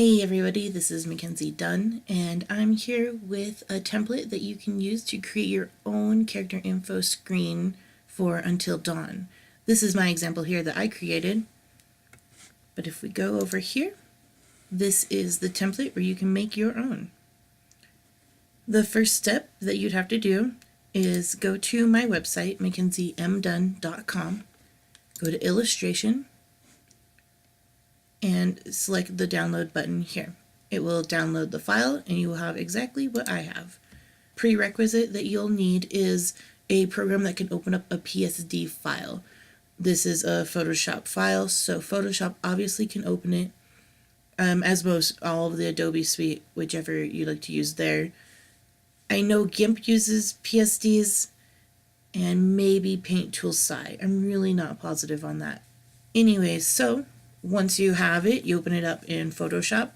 Hey everybody, this is Mackenzie Dunn, and I'm here with a template that you can use to create your own character info screen for Until Dawn. This is my example here that I created, but if we go over here, this is the template where you can make your own. The first step that you'd have to do is go to my website, mackenziemdunn.com, go to Illustration, and select the download button here. It will download the file and you will have exactly what I have. Prerequisite that you'll need is a program that can open up a PSD file. This is a Photoshop file, so Photoshop obviously can open it, as most all of the Adobe suite, whichever you like to use there. I know GIMP uses PSDs and maybe Paint Tool SAI. I'm really not positive on that. Anyways, so once you have it, you open it up in Photoshop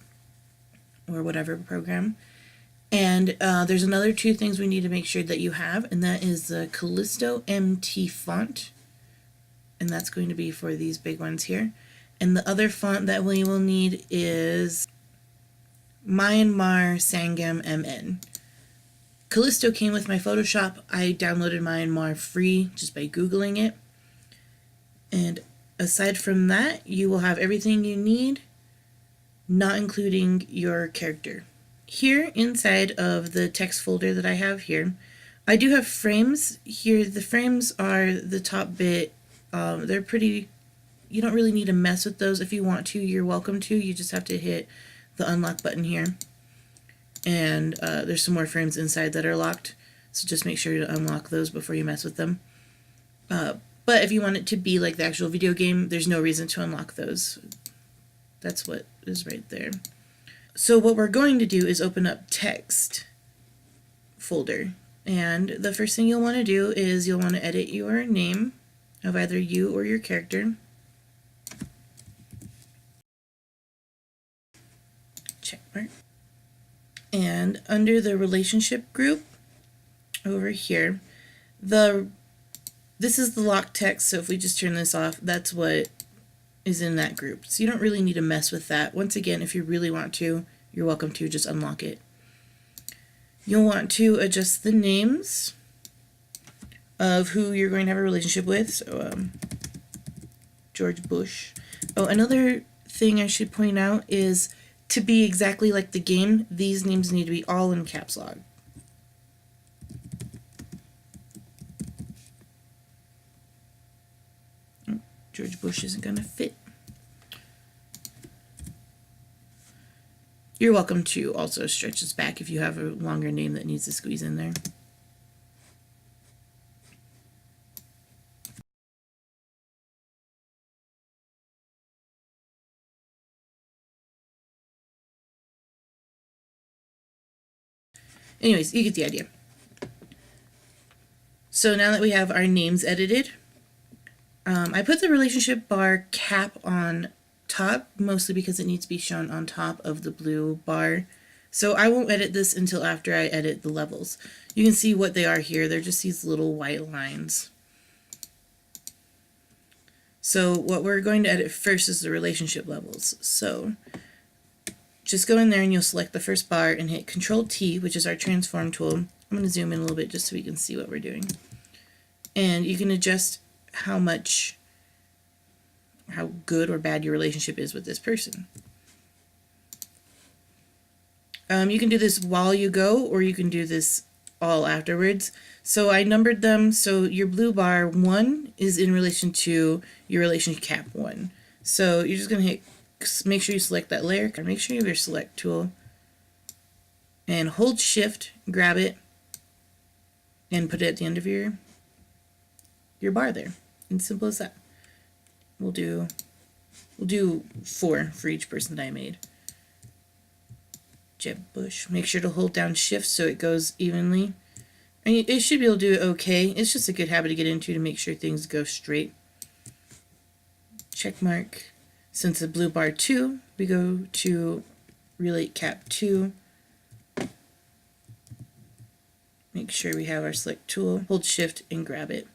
or whatever program. And there's another two things we need to make sure that you have, and that is the Callisto MT font. And that's going to be for these big ones here. And the other font that we will need is Myanmar Sangam MN. Callisto came with my Photoshop. I downloaded Myanmar free just by Googling it. And aside from that, you will have everything you need, not including your character. Here inside of the text folder that I have here, I do have frames here. The frames are the top bit. They're pretty, you don't really need to mess with those. If you want to, you're welcome to. You just have to hit the unlock button here. And there's some more frames inside that are locked, so just make sure to unlock those before you mess with them. But if you want it to be like the actual video game, there's no reason to unlock those. That's what is right there. So what we're going to do is open up text folder. And the first thing you'll want to do is you'll want to edit your name of either you or your character. Check mark. And under the relationship group over here, this is the locked text, so if we just turn this off, that's what is in that group. So you don't really need to mess with that. Once again, if you really want to, you're welcome to just unlock it. You'll want to adjust the names of who you're going to have a relationship with. So George Bush. Oh, another thing I should point out is to be exactly like the game, these names need to be all in caps lock. George Bush isn't going to fit. You're welcome to also stretch this back if you have a longer name that needs to squeeze in there. Anyways, you get the idea. So now that we have our names edited, I put the relationship bar cap on top, mostly because it needs to be shown on top of the blue bar. So I won't edit this until after I edit the levels. You can see what they are here. They're just these little white lines. So what we're going to edit first is the relationship levels. So just go in there and you'll select the first bar and hit Control T, which is our transform tool. I'm going to zoom in a little bit just so we can see what we're doing. And you can adjust how good or bad your relationship is with this person. You can do this while you go, or you can do this all afterwards. So I numbered them, so your blue bar 1 is in relation to your relationship cap 1. So you're just going to hit, make sure you select that layer, make sure you have your select tool, and hold shift, grab it, and put it at the end of your bar there. And simple as that. We'll do 4 for each person that I made. Jeb Bush. Make sure to hold down shift so it goes evenly. And it should be able to do it okay. It's just a good habit to get into to make sure things go straight. Check mark. Since the blue bar 2, we go to relate cap 2. Make sure we have our select tool. Hold shift and grab it.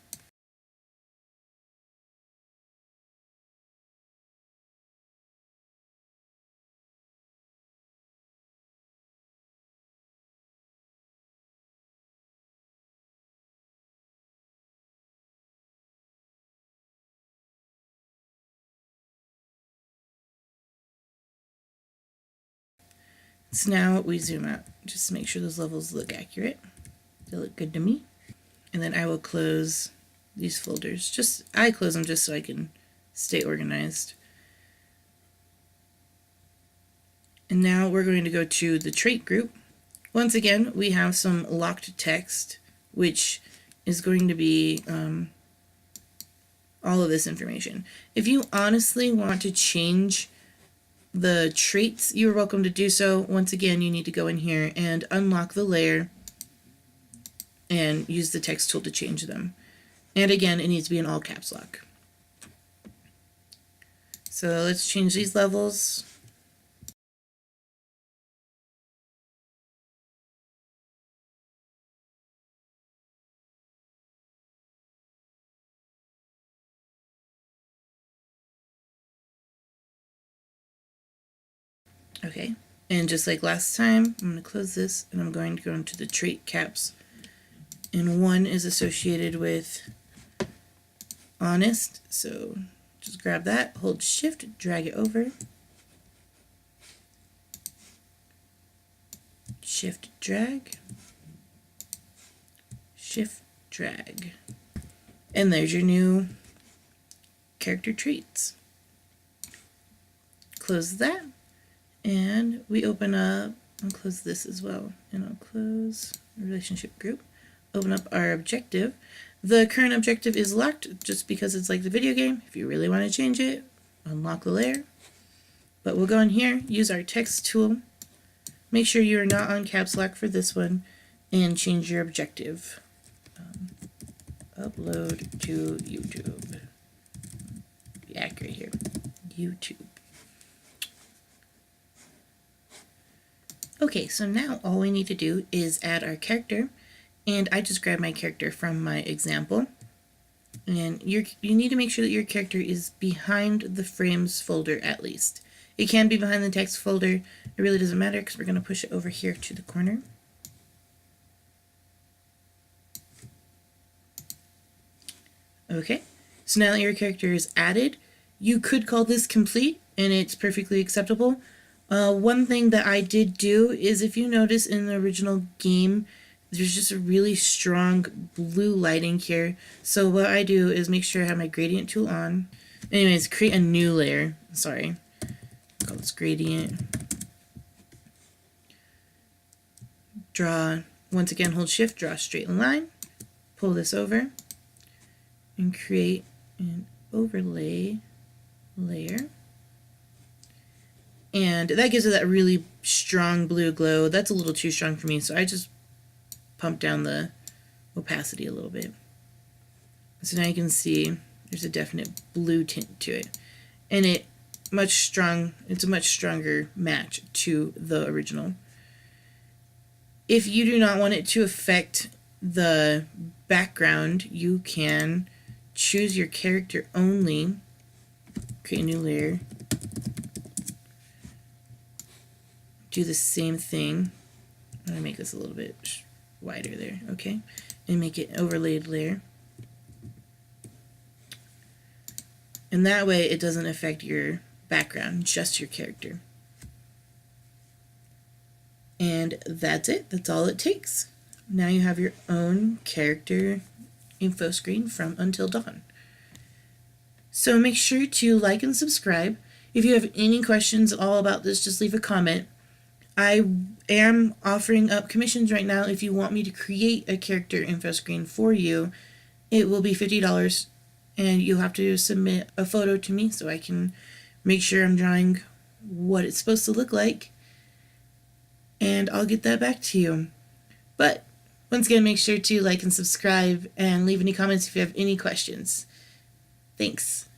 So now we zoom out just to make sure those levels look accurate. They look good to me. And then I will close these folders. I close them just so I can stay organized. And now we're going to go to the trait group. Once again, we have some locked text, which is going to be all of this information. If you honestly want to change the traits, you're welcome to do so. Once again, you need to go in here and unlock the layer and use the text tool to change them. And again, it needs to be in all caps lock. So let's change these levels. Okay, and just like last time, I'm going to close this and I'm going to go into the trait caps. And 1 is associated with honest, so just grab that, hold shift, drag it over, shift drag, shift drag, and there's your new character traits. Close that, and we open up, I'll close this as well, and I'll close relationship group, open up our objective. The current objective is locked just because it's like the video game. If you really want to change it, unlock the layer. But we'll go in here, use our text tool, make sure you're not on caps lock for this one, and change your objective. Upload to YouTube. Be accurate here. YouTube. Okay, so now all we need to do is add our character, and I just grabbed my character from my example. And you need to make sure that your character is behind the frames folder at least. It can be behind the text folder. It really doesn't matter because we're going to push it over here to the corner. Okay, so now that your character is added, you could call this complete and it's perfectly acceptable. One thing that I did do is, if you notice in the original game, there's just a really strong blue lighting here. So what I do is make sure I have my gradient tool on. Anyways, create a new layer. Sorry. Call this gradient. Draw, once again, hold shift, draw a straight line. Pull this over and create an overlay layer. And that gives it that really strong blue glow. That's a little too strong for me, so I just pump down the opacity a little bit. So now you can see there's a definite blue tint to it. And it's a much stronger match to the original. If you do not want it to affect the background, you can choose your character only, create a new layer, do the same thing. I'm going to make this a little bit wider there, okay? And make it an overlaid layer. And that way it doesn't affect your background, just your character. And that's it. That's all it takes. Now you have your own character info screen from Until Dawn. So make sure to like and subscribe. If you have any questions at all about this, just leave a comment. I am offering up commissions right now. If you want me to create a character info screen for you, it will be $50, and you'll have to submit a photo to me so I can make sure I'm drawing what it's supposed to look like, and I'll get that back to you. But once again, make sure to like and subscribe and leave any comments if you have any questions. Thanks.